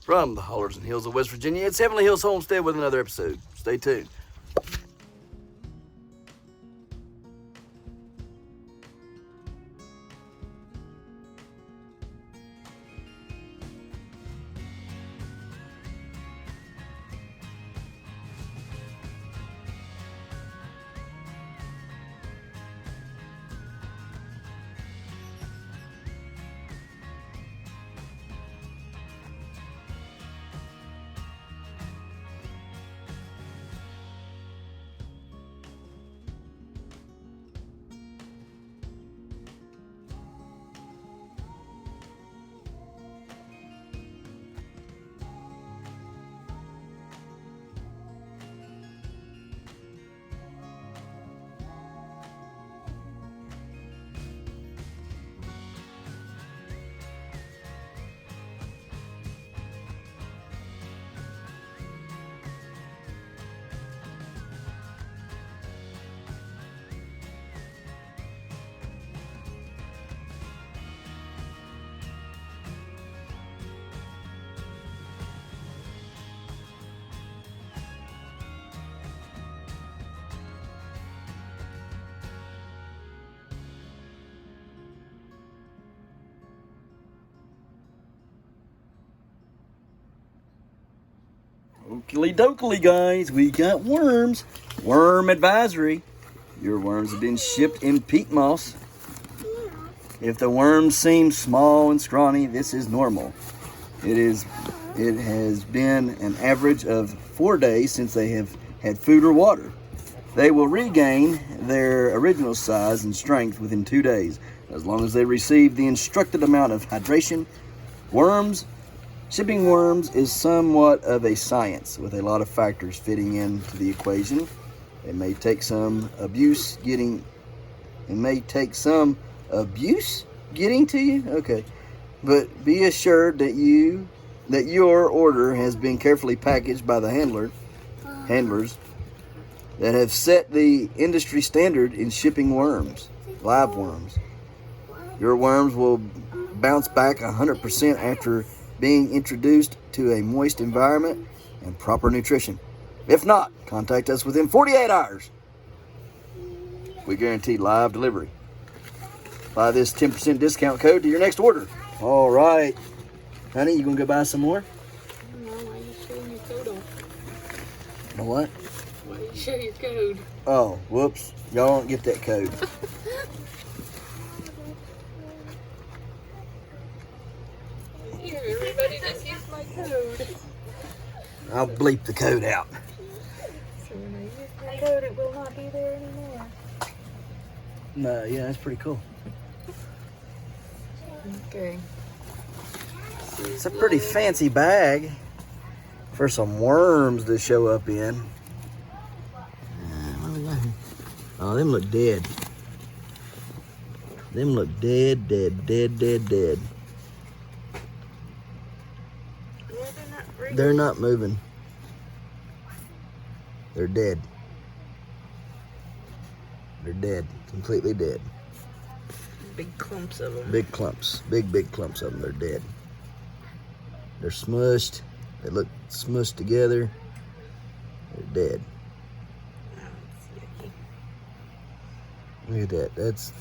From the Hollers and Hills of West Virginia, it's Heavenly Hills Homestead with another episode. Stay tuned. Oakley dokley, guys, we got worms. Worm advisory. Your worms have been shipped in peat moss. If the worms seem small and scrawny, this is normal. It has been an average of 4 days since they have had food or water. They will regain their original size and strength within 2 days, as long as they receive the instructed amount of hydration. Shipping worms is somewhat of a science with a lot of factors fitting into the equation. It may take some abuse getting to you. Okay. But be assured that your order has been carefully packaged by the handlers that have set the industry standard in shipping worms, live worms. Your worms will bounce back 100% after being introduced to a moist environment and proper nutrition. If not, contact us within 48 hours. We guarantee live delivery. Apply this 10% discount code to your next order. All right. Honey, you gonna go buy some more? No, why are you showing your code off? You know what? Why do you show your code? Oh, whoops. Y'all don't get that code. Here, everybody just use my code. I'll bleep the code out. So when I use my code, it will not be there anymore. No, yeah, that's pretty cool. Okay. It's a pretty fancy bag for some worms to show up in. What do we got here? Oh, them look dead. Them look dead. They're not moving. They're dead. They're dead. Completely dead. Big clumps of them. Big clumps. Big clumps of them. They're dead. They're smushed. They look smushed together. They're dead. Look at that. That's,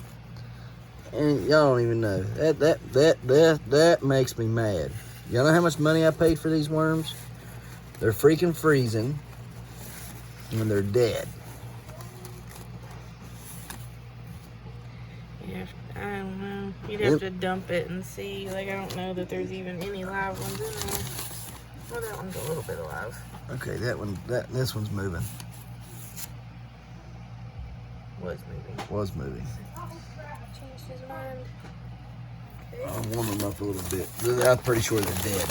and y'all don't even know. That makes me mad. Y'all know how much money I paid for these worms? They're freaking freezing. And they're dead. Yeah, I don't know. You'd have to dump it and see. Like, I don't know that there's even any live ones in there. Well, that one's a little bit alive. Okay, this one's moving. Was moving. Changed his mind. Okay. I'll warm them up a little bit. I'm pretty sure they're dead.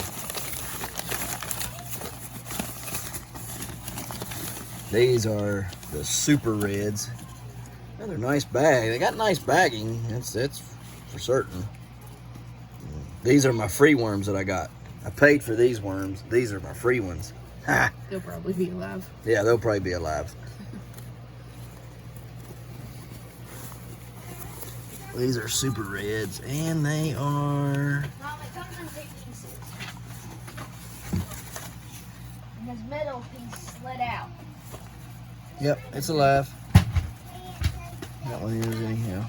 These are the super reds. Another nice bag. They got nice bagging. That's for certain. These are my free worms that I got. I paid for these worms. These are my free ones. Ha! They'll probably be alive. Yeah, they'll probably be alive. These are super reds, and they are his middle piece slid out. Yep, it's alive. That one is anyhow.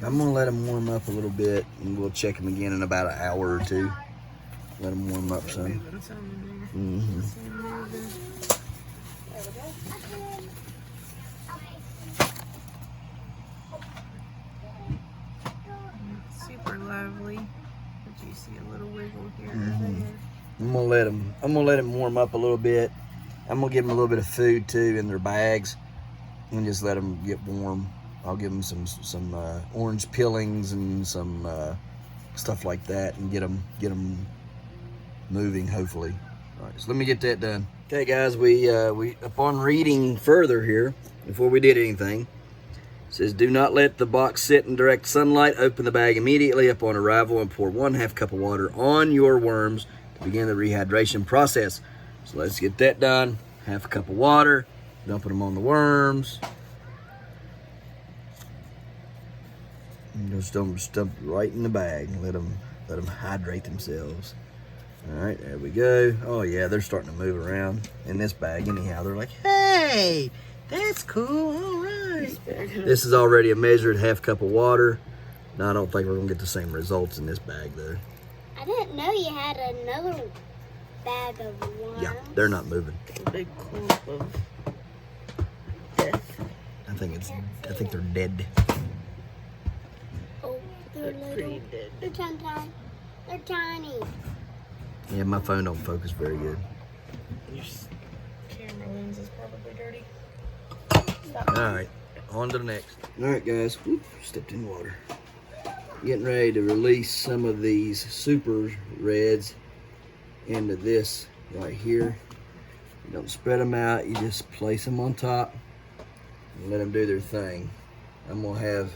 I'm gonna let them warm up a little bit, and we'll check them again in about an hour or two. Let them warm up some. Mm-hmm. Super lovely. But you see a little wiggle here. Mm-hmm. I'm gonna let them warm up a little bit. I'm gonna give them a little bit of food too in their bags, and just let them get warm. I'll give them some orange peelings and some stuff like that, and get them moving. Hopefully. All right, so let me get that done. Okay, guys, we upon reading further here before we did anything, it says do not let the box sit in direct sunlight. Open the bag immediately upon arrival and pour 1/2 cup of water on your worms to begin the rehydration process. So let's get that done. 1/2 cup of water, dumping them on the worms. And just dump right in the bag. Let them hydrate themselves. All right, there we go. Oh yeah, they're starting to move around in this bag anyhow. They're like, hey, that's cool. All right. This is already a measured 1/2 cup of water. Now I don't think we're gonna get the same results in this bag though. I didn't know you had another bag of worms. Yeah, they're not moving. A big clump of death. I think they're dead. Oh, they're little. Pretty dead. They're tiny. They're tiny. Yeah, my phone don't focus very good. Your camera lens is probably dirty. All right, on to the next. All right, guys. Whoop, stepped in water. Getting ready to release some of these super reds into this right here. You don't spread them out. You just place them on top and let them do their thing. I'm gonna have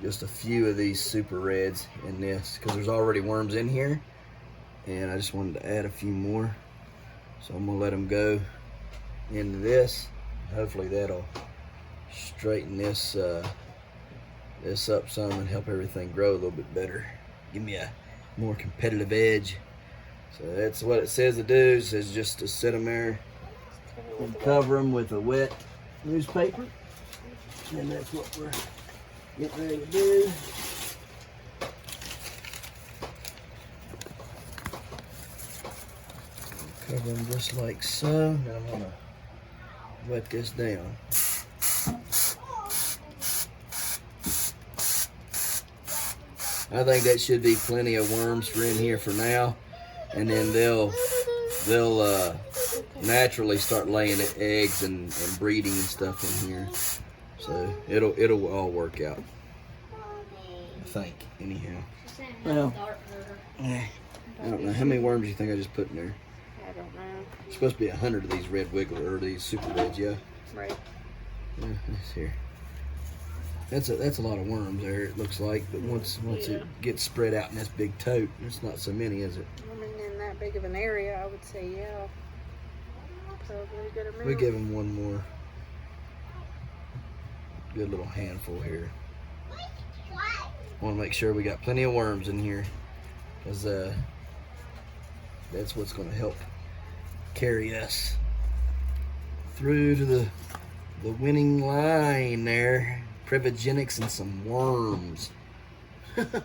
just a few of these super reds in this because there's already worms in here, and I just wanted to add a few more. So I'm gonna let them go into this. Hopefully that'll straighten this this up some and help everything grow a little bit better. Give me a more competitive edge. So that's what it says to do. It says just to set them there and cover them with a wet newspaper. And that's what we're getting ready to do. Cover them just like so. Now I'm gonna wet this down. I think that should be plenty of worms for in here for now, and then they'll naturally start laying eggs and breeding and stuff in here. So it'll all work out, I think. Anyhow, well, I don't know how many worms you think I just put in there. I don't know. There's supposed to be 100 of these red wiggler or these super reds, yeah. Right. Yeah, that's here. That's a lot of worms there, it looks like. But once it gets spread out in this big tote, there's not so many, is it? I mean, in that big of an area, I would say, yeah. Probably a good amount. We give them one more good little handful here. Want to make sure we got plenty of worms in here, because that's what's going to help carry us through to the winning line there. Prevogenics and some worms. And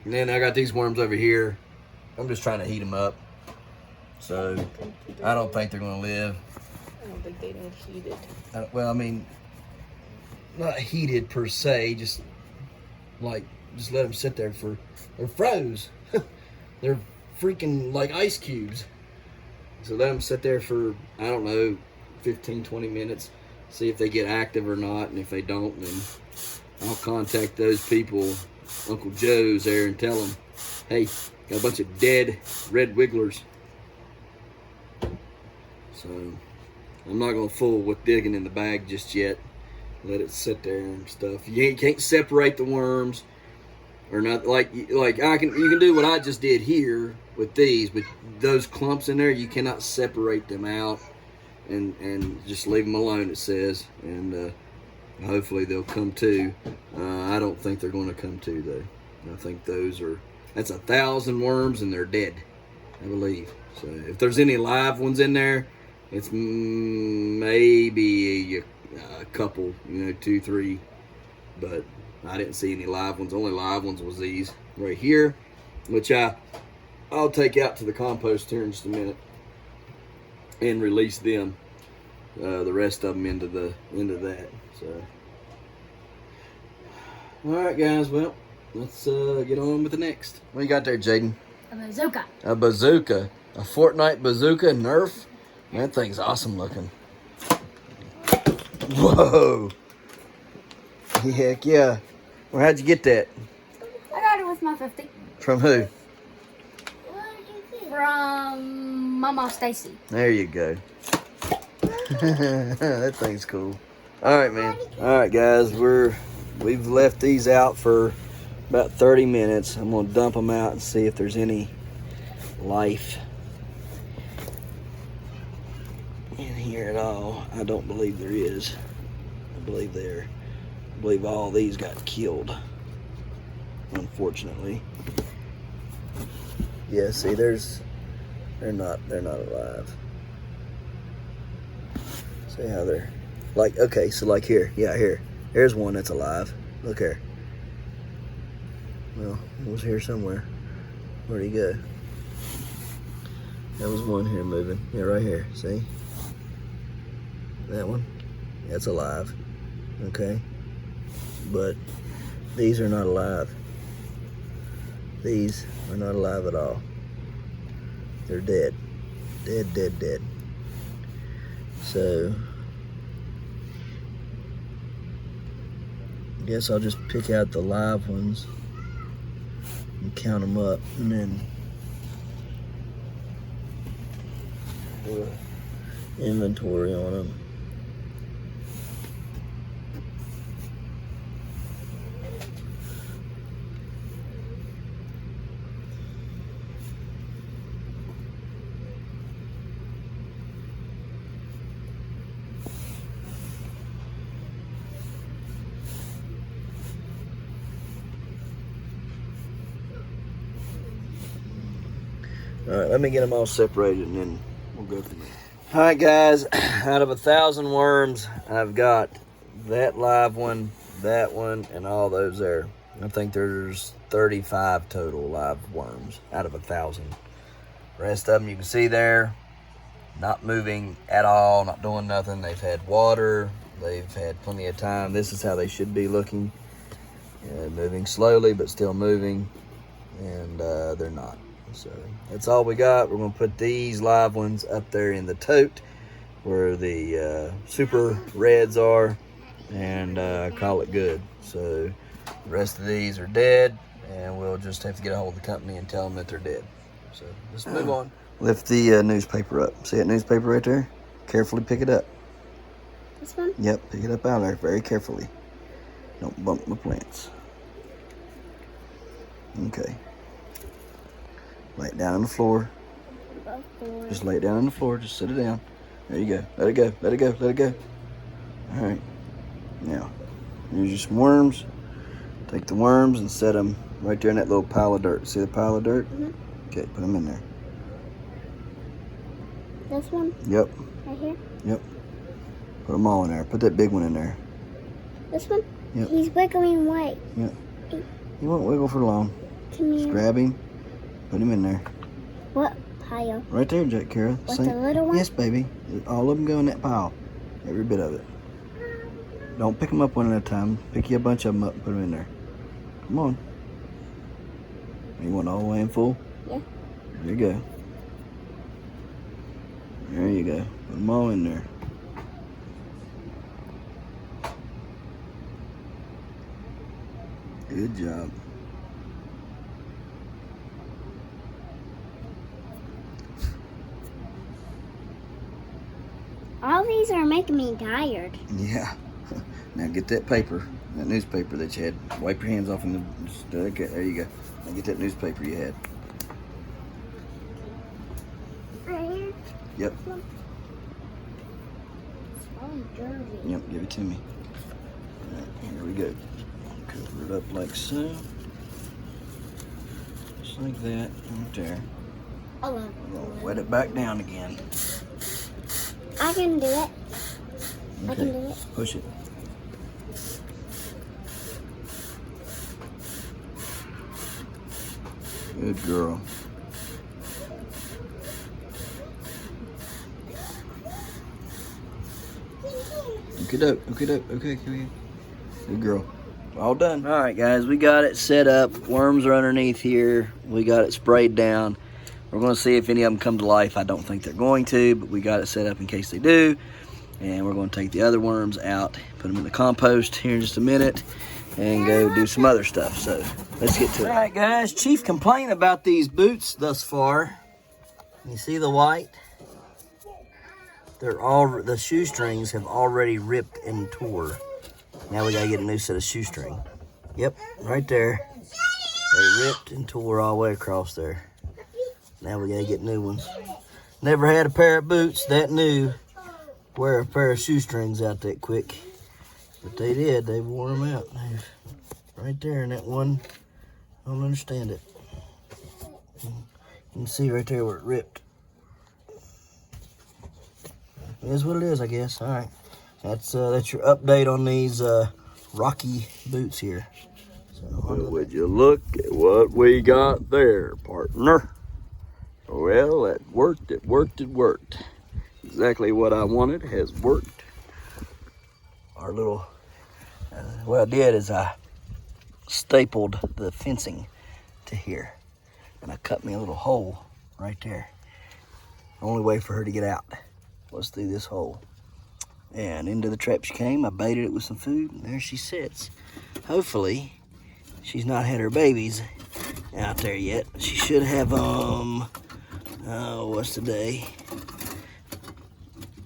then I got these worms over here. I'm just trying to heat them up. So I don't think they're going to live. I don't think they need heated. Well, I mean, not heated per se, just let them sit there they're froze. They're freaking like ice cubes. So let them sit there for, I don't know, 15, 20 minutes. See if they get active or not, and if they don't, then I'll contact those people, Uncle Joe's there, and tell them, hey, got a bunch of dead red wigglers. So I'm not gonna fool with digging in the bag just yet. Let it sit there and stuff. You can't separate the worms, or not like you can do what I just did here with these, but those clumps in there, you cannot separate them out and just leave them alone, it says, and hopefully they'll come to. I don't think they're going to come to though. I think that's 1,000 worms and they're dead, I believe. So if there's any live ones in there, it's maybe a couple, 2, 3, but I didn't see any live ones. The only live ones was these right here, which I'll take out to the compost here in just a minute and release them, the rest of them into that. So, all right, guys. Well, let's get on with the next. What you got there, Jaden? A bazooka. A bazooka, a Fortnite bazooka Nerf. That thing's awesome looking. Whoa! Heck yeah! Well, how'd you get that? I got it with my 50. From who? From Mama Stacy. There you go. That thing's cool. All right, man. All right, guys. We've left these out for about 30 minutes. I'm gonna dump them out and see if there's any life in here at all. I don't believe there is. I believe all these got killed, unfortunately. Yeah, see, they're not alive. See how they're like, okay, so like here's one that's alive. Look here. Well, it was here somewhere. Where'd he go? There was one here moving. Yeah, right here. See? That one? That's alive. Okay? But these are not alive. These are not alive at all. They're dead. Dead. So, I guess I'll just pick out the live ones and count them up and then do an inventory on them. All right, let me get them all separated and then we'll go from there. All right, guys, out of 1,000 worms, I've got that live one, that one, and all those there. I think there's 35 total live worms out of 1,000. The rest of them you can see there, not moving at all, not doing nothing. They've had water, they've had plenty of time. This is how they should be looking. Moving slowly, but still moving, and they're not. So that's all we got. We're going to put these live ones up there in the tote where the super reds are and call it good. So the rest of these are dead and we'll just have to get a hold of the company and tell them that they're dead. So let's move on. Lift the newspaper up. See that newspaper right there? Carefully pick it up. This one? Yep, pick it up out of there very carefully. Don't bump my plants. Okay. Lay it down on the floor. Just lay it down on the floor. Just sit it down. There you go. Let it go. Let it go. Let it go. All right. Now, here's your some worms. Take the worms and set them right there in that little pile of dirt. See the pile of dirt? Mm-hmm. Okay, put them in there. This one? Yep. Right here? Yep. Put them all in there. Put that big one in there. This one? Yep. He's wiggling white. Yep. He won't wiggle for long. Come Just here. grab him. Put him in there. What pile? Right there, Jack Kara. What's the little one? Yes, baby. All of them go in that pile. Every bit of it. Don't pick them up one at a time. Pick you a bunch of them up and put them in there. Come on. You want all the way in full? Yeah. There you go. There you go. Put them all in there. Good job. All these are making me tired. Yeah. Now get that paper, that newspaper that you had. Wipe your hands off in the. Okay, there you go. Now get that newspaper you had. Right here? Yep. Oh, dirty. Yep, give it to me. All right, here we go. Cover it up like so. Just like that, right there. Oh, We're gonna wet it back down again. I can do it. I can do Okay, it. push it. Good girl. Okay. Good girl. All done. All right, guys, we got it set up. Worms are underneath here. We got it sprayed down. We're going to see if any of them come to life. I don't think they're going to, but we got it set up in case they do. And we're going to take the other worms out, put them in the compost here in just a minute, and go do some other stuff. So let's get to it. All right, guys, chief complaint about these boots thus far. You see the white? The shoestrings have already ripped and tore. Now we gotta get a new set of shoestring. Yep, right there. They ripped and tore all the way across there. Now we gotta get new ones. Never had a pair of boots that new wear a pair of shoestrings out that quick. But they did, they wore them out. Right there in that one, I don't understand it. You can see right there where it ripped. It is what it is, I guess. All right, that's your update on these Rocky boots here. So, would you look at what we got there, partner? Well, it worked. Exactly what I wanted has worked. Our little, what I did is I stapled the fencing to here, and I cut me a little hole right there. The only way for her to get out was through this hole. And into the trap she came. I baited it with some food, and there she sits. Hopefully, she's not had her babies out there yet. She should have, what's today?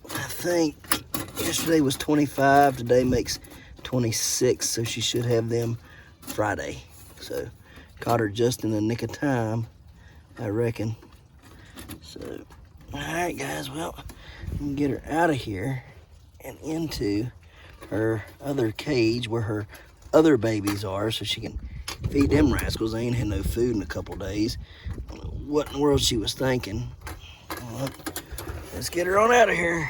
I think yesterday was 25, today makes 26, so she should have them Friday. So, caught her just in the nick of time, I reckon. So, all right, guys, well, we can get her out of here and into her other cage where her other babies are so she can feed them rascals. They ain't had no food in a couple days. I don't know what in the world she was thinking. Well, let's get her on out of here.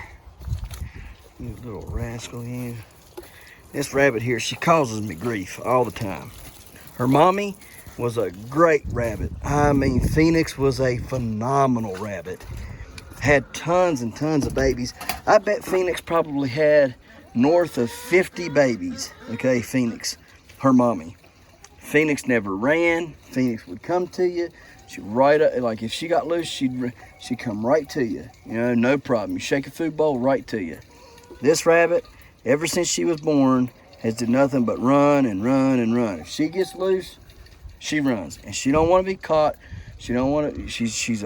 You little rascal, you. This rabbit here, she causes me grief all the time. Her mommy was a great rabbit. I mean, Phoenix was a phenomenal rabbit. Had tons and tons of babies. I bet Phoenix probably had north of 50 babies. Okay, Phoenix, her mommy. Phoenix never ran. Phoenix would come to you. She right up, like if she got loose, she'd come right to you. You know, no problem. You shake a food bowl, right to you. This rabbit, ever since she was born, has did nothing but run and run and run. If she gets loose, she runs, and she don't want to be caught. She don't want to. She's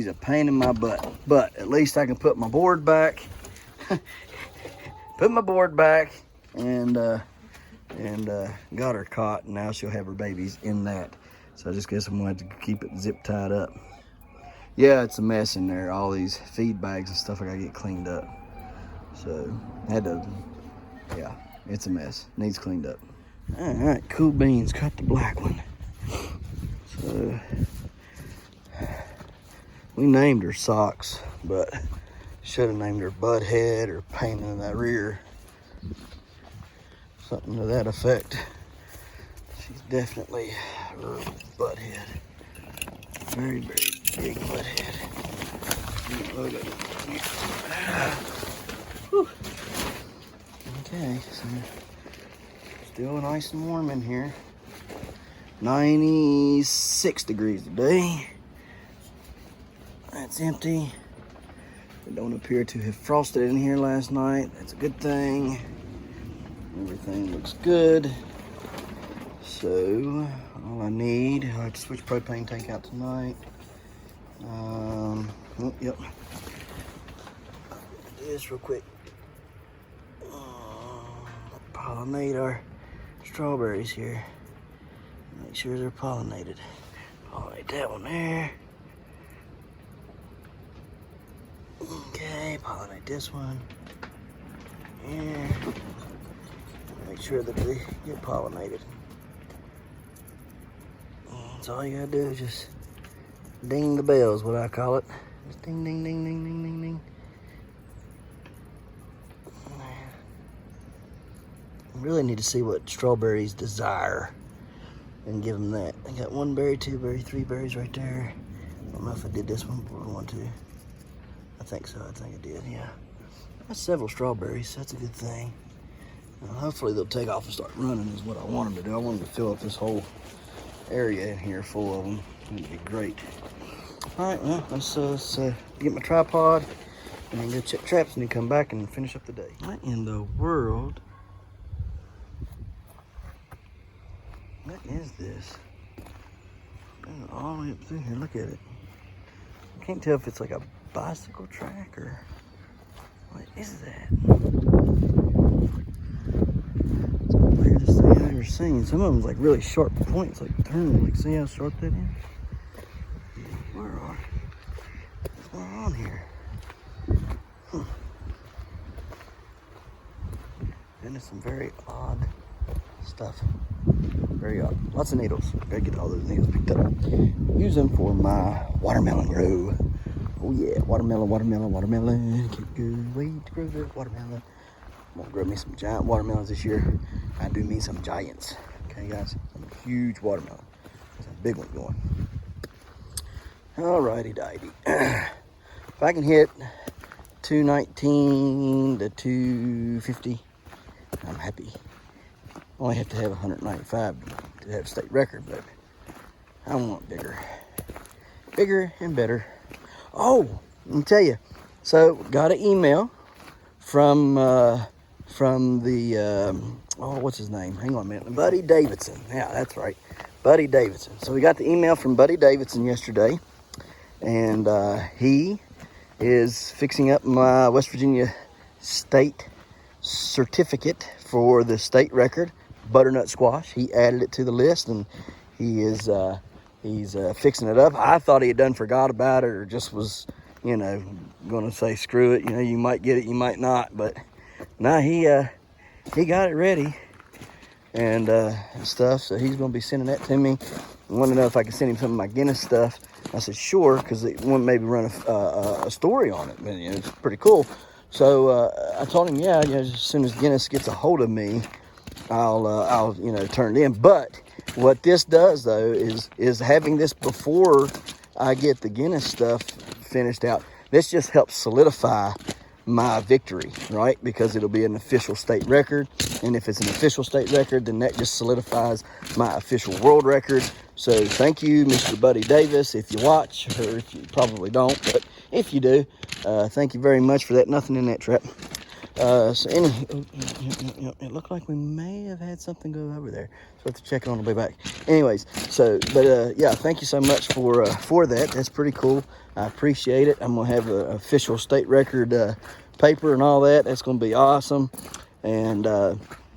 a pain in my butt. But at least I can put my board back. Put my board back, and got her caught, and now she'll have her babies in that. So I just guess I'm going to have to keep it zip tied up. Yeah, it's a mess in there. All these feed bags and stuff I gotta get cleaned up. So I had to, yeah, it's a mess. Needs cleaned up. All right, Cool Beans caught the black one. So we named her Socks, but should have named her Butthead or Pain in the Rear. Something to that effect. She's definitely a butthead. Very, very big butthead. Look at it. Okay, so still nice and warm in here. 96 degrees today. That's empty. It don't appear to have frosted in here last night. That's a good thing. Everything looks good. So, all I need, I have to switch propane tank out tonight. Yep. Do this real quick. Pollinate our strawberries here. Make sure they're pollinated. Pollinate that one there. Okay, pollinate this one. And make sure that they get pollinated. And so all you gotta do is just ding the bell is what I call it. Just ding, ding, ding, ding, ding, ding, ding. I really need to see what strawberries desire and give them that. I got 1 berry, 2 berry, 3 berries right there. I don't know if I did this one before I want to. I think so. I think I did, yeah. That's several strawberries. That's a good thing. Hopefully they'll take off and start running is what I want them to do. I want them to fill up this whole area in here full of them. It'd be great. All right, well, let's get my tripod and then go check traps and then come back and finish up the day. What in the world? What is this? All the way up through here, look at it. I can't tell if it's like a bicycle track or what is that? It's the weirdest thing I've ever seen. Some of them's like really sharp points, like turn. Like, see how sharp that is? What's going on here? And it's some very odd stuff. Very odd. Lots of needles. Gotta get all those needles picked up. Use them for my watermelon grow. Oh yeah, watermelon, watermelon, watermelon. Can't go wait to grow the watermelon. I'm gonna grow me some giant watermelons this year. I do mean some giants. Okay, guys, some huge watermelon. There's a big one going. Alrighty, dighty. If I can hit 219 to 250, I'm happy. Only have to have 195 to have state record, but I want bigger. Bigger and better. Oh, let me tell you. So, got an email from the, what's his name? Hang on a minute. Buddy Davidson. Yeah, that's right. Buddy Davidson. So, we got the email from Buddy Davidson yesterday. And he is fixing up my West Virginia state certificate for the state record. Butternut squash. He added it to the list, and he's fixing it up. I thought he had done forgot about it, or just was, going to say screw it. You might get it, you might not. But no, he got it ready and stuff. So he's going to be sending that to me. I wanted to know if I could send him some of my Guinness stuff. I said sure, because it wouldn't maybe run a story on it. It's pretty cool. So I told him, yeah, as soon as Guinness gets a hold of me, I'll turn it in. But what this does though is having this before I get the Guinness stuff finished out. This just helps solidify my victory, right? Because it'll be an official state record, and if it's an official state record, then that just solidifies my official world record. So thank you, Mr. Buddy Davis, if you watch, or if you probably don't, but if you do, thank you very much for that. Nothing in that trap. It looked like we may have had something go over there. So I have to check it on the way back. Anyways, yeah, thank you so much for that. That's pretty cool. I appreciate it. I'm gonna have an official state record paper and all that. That's gonna be awesome. And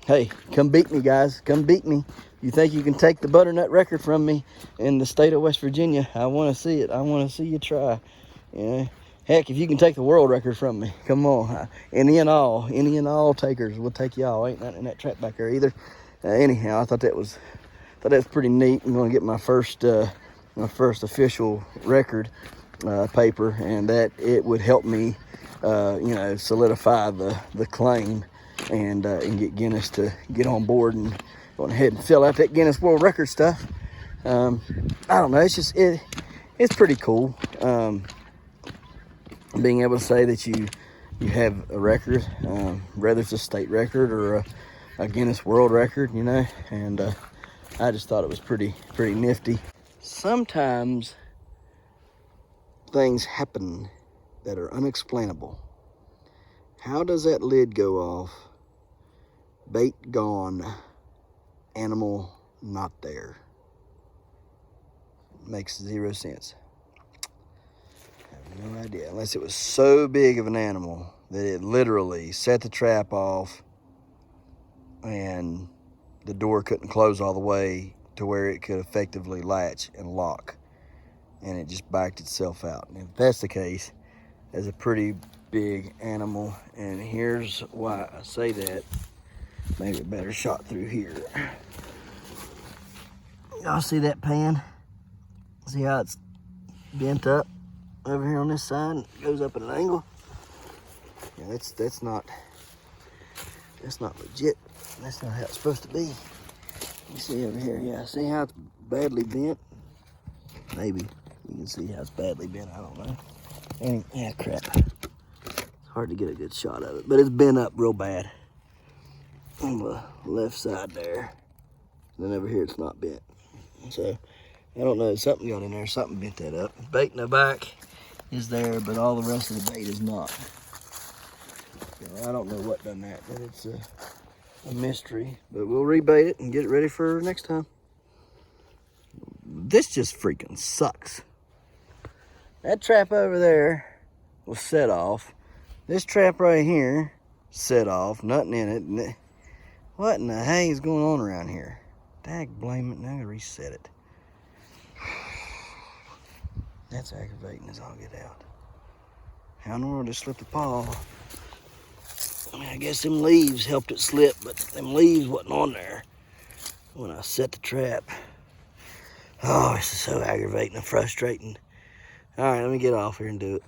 hey, come beat me, guys. Come beat me. You think you can take the butternut record from me in the state of West Virginia? I want to see it. I want to see you try. Heck, if you can take the world record from me, come on. Any and all takers will take y'all. Ain't nothing in that trap back there either. Anyhow, I thought that was pretty neat. I'm gonna get my first official record paper, and that it would help me, solidify the claim and get Guinness to get on board and go ahead and fill out that Guinness World Record stuff. I don't know. It's just it's pretty cool. Being able to say that you have a record, whether it's a state record or a Guinness World Record, and I just thought it was pretty nifty. Sometimes things happen that are unexplainable. How does that lid go off? Bait gone, animal not there. Makes zero sense. No idea, unless it was so big of an animal that it literally set the trap off and the door couldn't close all the way to where it could effectively latch and lock, and it just backed itself out. And if that's the case, there's a pretty big animal, and here's why I say that. Maybe a better shot through here. Y'all see that pan? See how it's bent up over here on this side? It goes up at an angle. Yeah, that's not legit. That's not how it's supposed to be. You see over here, yeah, see how it's badly bent? Maybe you can see how it's badly bent, I don't know. And yeah, crap. It's hard to get a good shot of it, but it's bent up real bad on the left side there. And then over here it's not bent. So I don't know, something got in there, something bent that up. Bait in the back is there, but all the rest of the bait is not. So I don't know what done that, but it's a mystery. But we'll rebait it and get it ready for next time. This just freaking sucks. That trap over there was set off. This trap right here set off, nothing in it. What in the hay is going on around here? Dag blame it, now I gotta reset it. That's aggravating as all get out. How in the world did it slip the paw? I mean, I guess them leaves helped it slip, but them leaves wasn't on there when I set the trap. Oh, this is so aggravating and frustrating. All right, let me get off here and do it.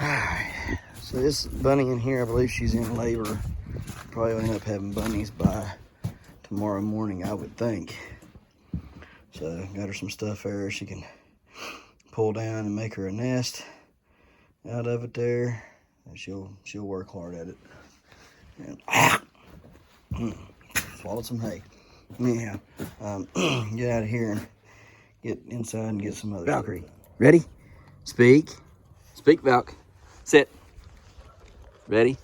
Alright, so this bunny in here, I believe she's in labor. Probably will end up having bunnies by tomorrow morning, I would think. So got her some stuff there she can pull down and make her a nest out of it there, and she'll work hard at it. And swallowed some hay. Anyhow, get out of here and get inside and get some other. Valkyrie, ready? Speak. Speak, Valk. Sit. Ready?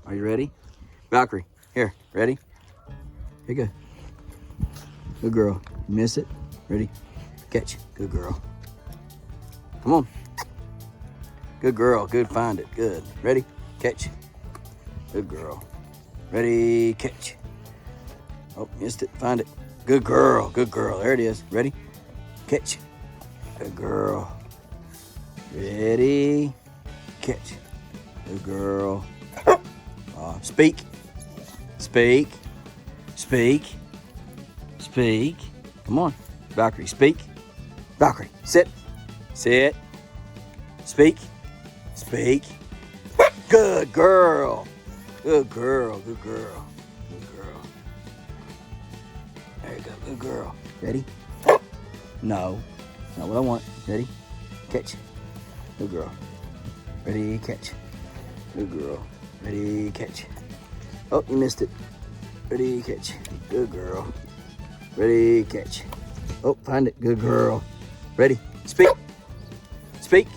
Are you ready? Valkyrie, here. Ready? Here you go. Good girl. Miss it. Ready? Catch. Good girl. Come on. Good girl. Good. Find it. Good. Ready? Catch. Good girl. Ready? Catch. Oh, missed it. Find it. Good girl. Good girl. There it is. Ready? Catch. Good girl. Ready? Catch. Good girl. Speak. Speak. Speak. Speak. Come on. Valkyrie, speak. Valkyrie, sit. Sit. Speak. Speak. Good girl. Good girl. Good girl. Good girl. There you go. Good girl. Ready? No. Not what I want. Ready? Catch. Good girl. Ready, catch. Good girl. Ready, catch. Oh, you missed it. Ready, catch. Good girl. Ready, catch. Oh, find it. Good girl. Ready, speak. Speak.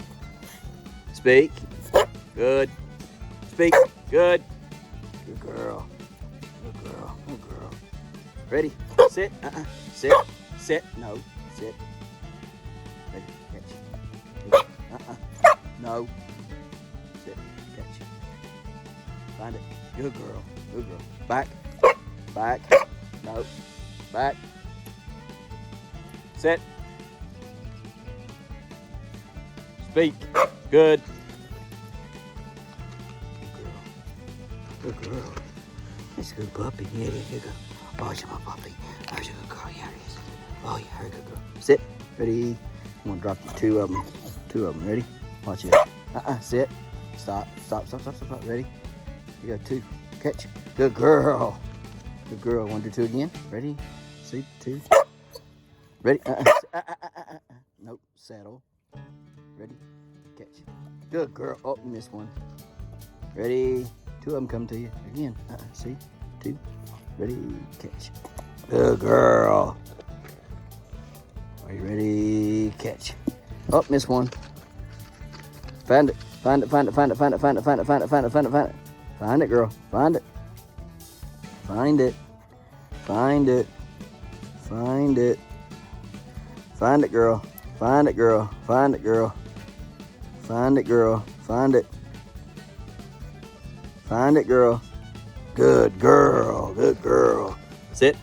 Speak. Good. Speak. Good. Good girl. Good girl. Good girl. Ready, sit. Sit. Sit. No. Sit. Ready, catch. No. Sit. Catch. Find it. Good girl. Good girl. Back. Back. No. Back. Sit. Speak. Good. Good girl. That's a good puppy. Yeah, here you go. Oh, you're my puppy. Oh, you're a good girl. Yeah, it is. Oh, yeah, you're a good girl. Sit. Ready. I'm going to drop you two of them. Two of them. Ready? Watch it. Sit. Stop. Stop. Stop. Stop. Stop. Stop. Ready? You got two. Catch. Good girl. Good girl. Want to do two again? Ready? See? Two. Ready? Nope. Saddle. Ready? Catch. Good girl. Oh, you missed one. Ready? Two of them come to you. Again. See? Two. Ready? Catch. Good girl. Are you ready? Catch. Oh, missed one. Found it. Find it, find it, find it, find it, find it, find it, find it, find it, find it, find it. Find it, girl. Find it. Find it. Find it. Find it. Find it, girl. Find it, girl. Find it, girl. Find it, girl. Find it. Find it, girl. Good girl. Good girl. Sit.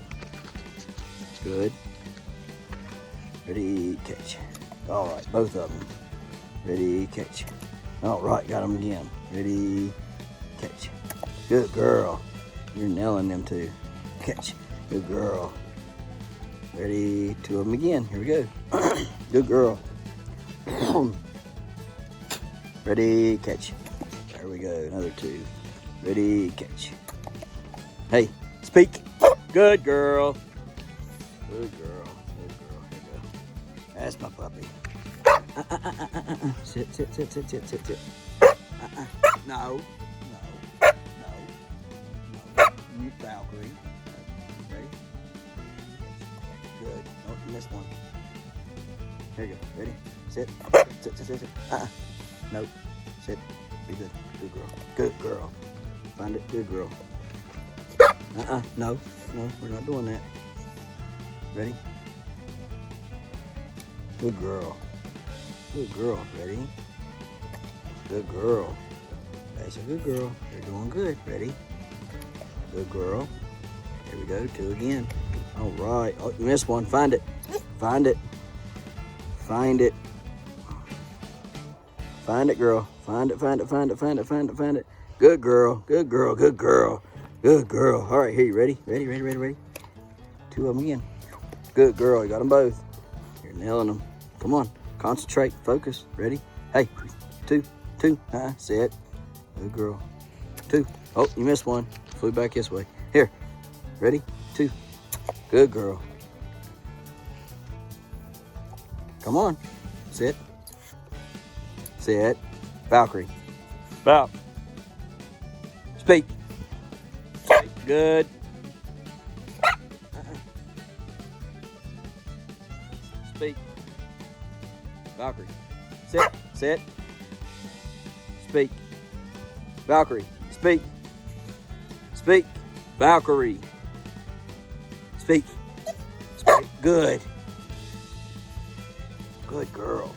Good. Ready, catch. All right, both of them. Ready, catch. All right, got them again. Ready, catch. Good girl. You're nailing them too. Catch. Good girl. Ready, two of them again. Here we go. Good girl. Ready, catch. There we go. Another two. Ready, catch. Hey, speak. Good girl. Good girl. Good girl. Here we go. That's my puppy. Sit, sit, sit, sit, sit, sit, sit. No. No. No. Mute Valkyrie. Ready? Good. Oh, you missed one. Here you go. Ready? Sit. Sit, sit, sit, sit. Nope. Sit. Be good. Good girl. Good girl. Find it. Good girl. No. No, we're not doing that. Ready? Good girl. Good girl. Ready? Good girl. That's a good girl. You're doing good. Ready? Good girl. Here we go. Two again. All right. Oh, you missed one. Find it. Find it. Find it. Find it, girl. Find it, find it, find it, find it, find it, find it. Good girl. Good girl. Good girl. Good girl. All right, here, you ready? Ready, ready, ready, ready. Two of them again. Good girl. You got them both. You're nailing them. Come on. Concentrate. Focus. Ready? Hey, two. Sit. Good girl. Two. Oh, you missed one. Flew back this way. Here. Ready? Two. Good girl. Come on. Sit. Sit. Valkyrie. Val. Speak. Good. Speak. Valkyrie. Sit. Sit. Speak. Valkyrie. Speak. Speak. Valkyrie. Speak. Speak. Good. Good girl.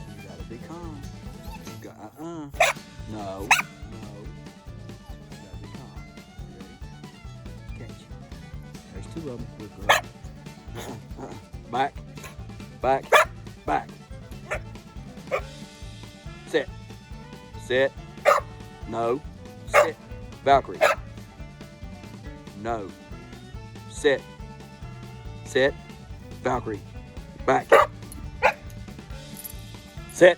You gotta be calm. You got, No. No. You gotta be calm. You ready? Catch. There's two of them. Good girl. Back. Back. Back. Sit. Sit. No. Sit. Valkyrie. No. Sit. Sit. Valkyrie. Back. Sit.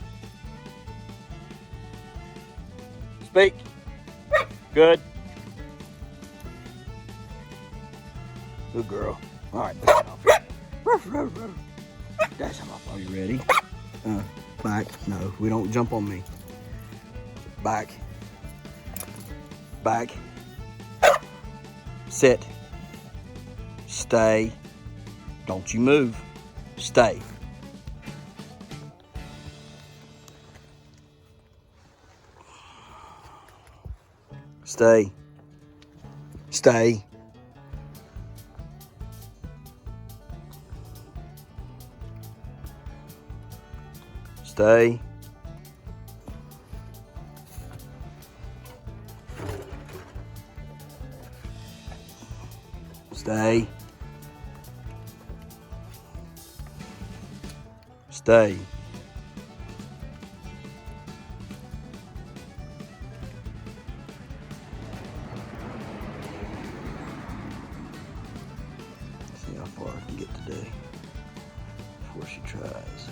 Speak. Good. Good girl. All right, let's get off here. Ruff, ruff, ruff. That's how Are you ready? Back. No, we don't jump on me. Back. Back. Sit. Stay. Don't you move. Stay. Stay. Stay. Stay. Stay. Stay. See how far I can get today before she tries.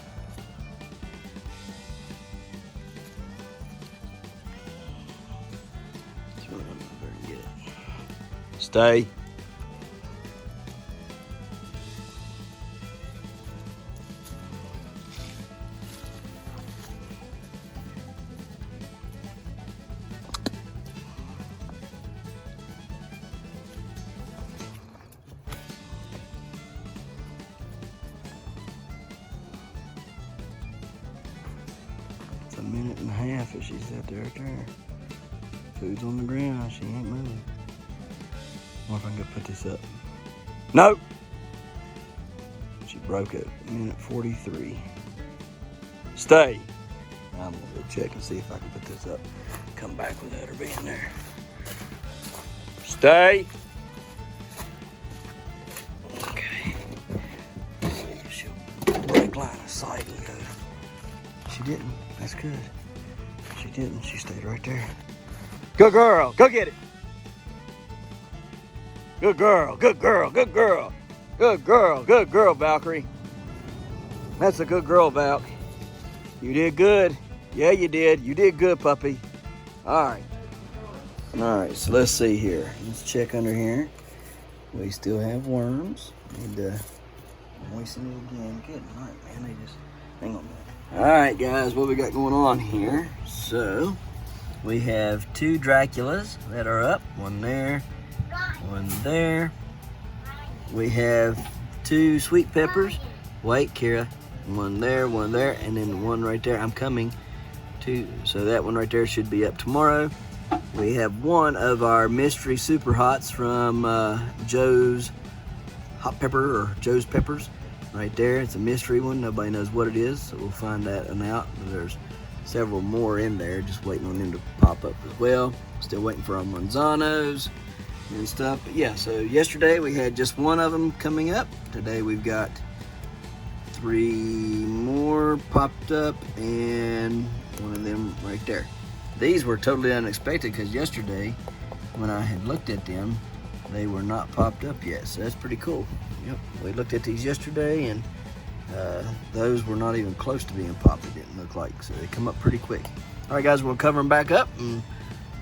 Let's run up there and get it. Stay. minute and a half if she's out there right there. Food's on the ground, she ain't moving. I wonder if I can go put this up. No! She broke it. Minute 43. Stay! I'm gonna go check and see if I can put this up. Come back without her being there. Stay! Okay. Let's see if she'll break line of sight and go. She didn't. That's good. She didn't. She stayed right there. Good girl. Go get it. Good girl. Good girl. Good girl. Good girl. Good girl, Valkyrie. That's a good girl, Valk. You did good. Yeah, you did. You did good, puppy. All right. All right, so let's see here. Let's check under here. We still have worms. Need to moisten it again. Good night, man. They just, hang on a minute. All right, guys, what we got going on here? So, we have 2 Draculas that are up. One there, one there. We have 2 sweet peppers. Wait, Kira. One there, and then one right there. I'm coming to, so that one right there should be up tomorrow. We have one of our mystery super hots from Joe's Hot Pepper or Joe's Peppers right there. It's a mystery one. Nobody knows what it is, so we'll find that one out. There's several more in there, just waiting on them to pop up as well. Still waiting for our Manzanos and stuff. But yeah, so yesterday we had just one of them coming up. Today we've got 3 more popped up and one of them right there. These were totally unexpected because yesterday when I had looked at them, they were not popped up yet. So that's pretty cool. Yep, we looked at these yesterday and those were not even close to being popped, it didn't look like. So they come up pretty quick. All right, guys, we'll cover them back up and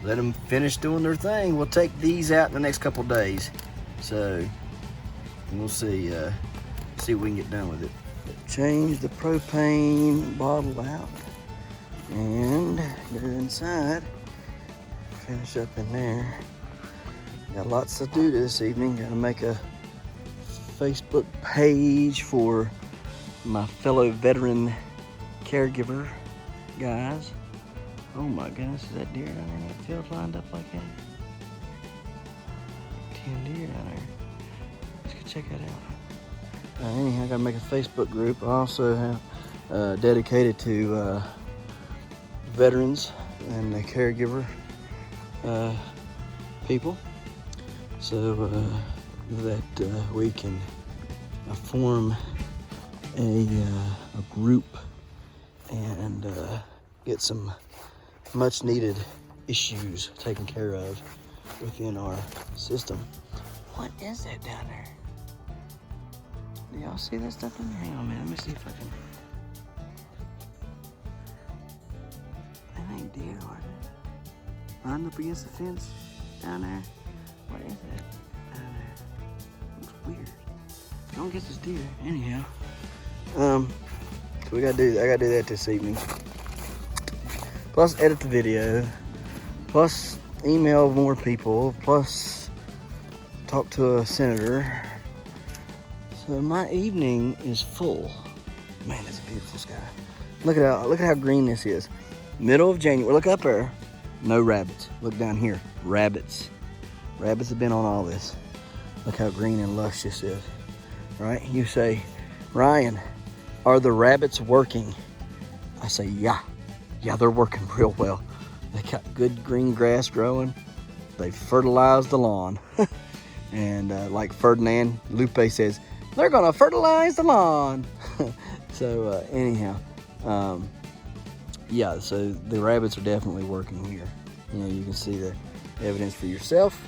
let them finish doing their thing. We'll take these out in the next couple days. So we'll see what we can get done with it. Change the propane bottle out and go inside. Finish up in there. Got lots to do this evening. Gotta make a Facebook page for my fellow veteran caregiver guys. Oh my goodness, is that deer down there in that field lined up like that? 10 deer down there. Let's go check that out. Anyhow, I gotta make a Facebook group. I also have dedicated to veterans and the caregiver people, so that we can form a group and get some much needed issues taken care of within our system. What is that down there? Do y'all see that stuff in there? Hang on, man. Let me see if I can. That ain't deer, are they? Lined up against the fence down there. What is that down there? Looks weird. I don't guess it's deer. Anyhow, so I gotta do that this evening. Plus edit the video. Plus email more people. Plus talk to a senator. So my evening is full. Man, that's a beautiful sky. Look at how green this is. Middle of January. Look up there. No rabbits. Look down here. Rabbits. Rabbits have been on all this. Look how green and lush this is. Right? You say, Ryan, are the rabbits working? I say, yeah. Yeah, they're working real well. They got good green grass growing. They fertilized the lawn. And like Ferdinand, Lupe says, they're gonna fertilize the lawn. So anyhow, yeah, so the rabbits are definitely working here. You know, you can see the evidence for yourself.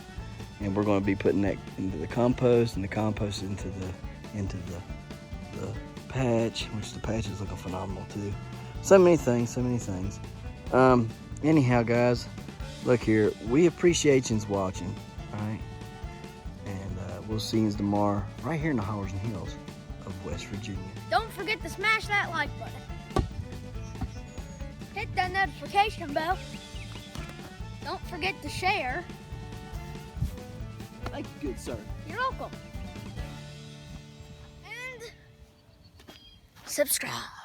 And we're gonna be putting that into the compost and the compost into the patch, which the patch is looking phenomenal too. So many things. Anyhow, guys, look here. We appreciate you watching, all right? And we'll see you tomorrow right here in the Hollers and Hills of West Virginia. Don't forget to smash that like button. Hit that notification bell. Don't forget to share. Thank you, good sir. You're welcome. And subscribe.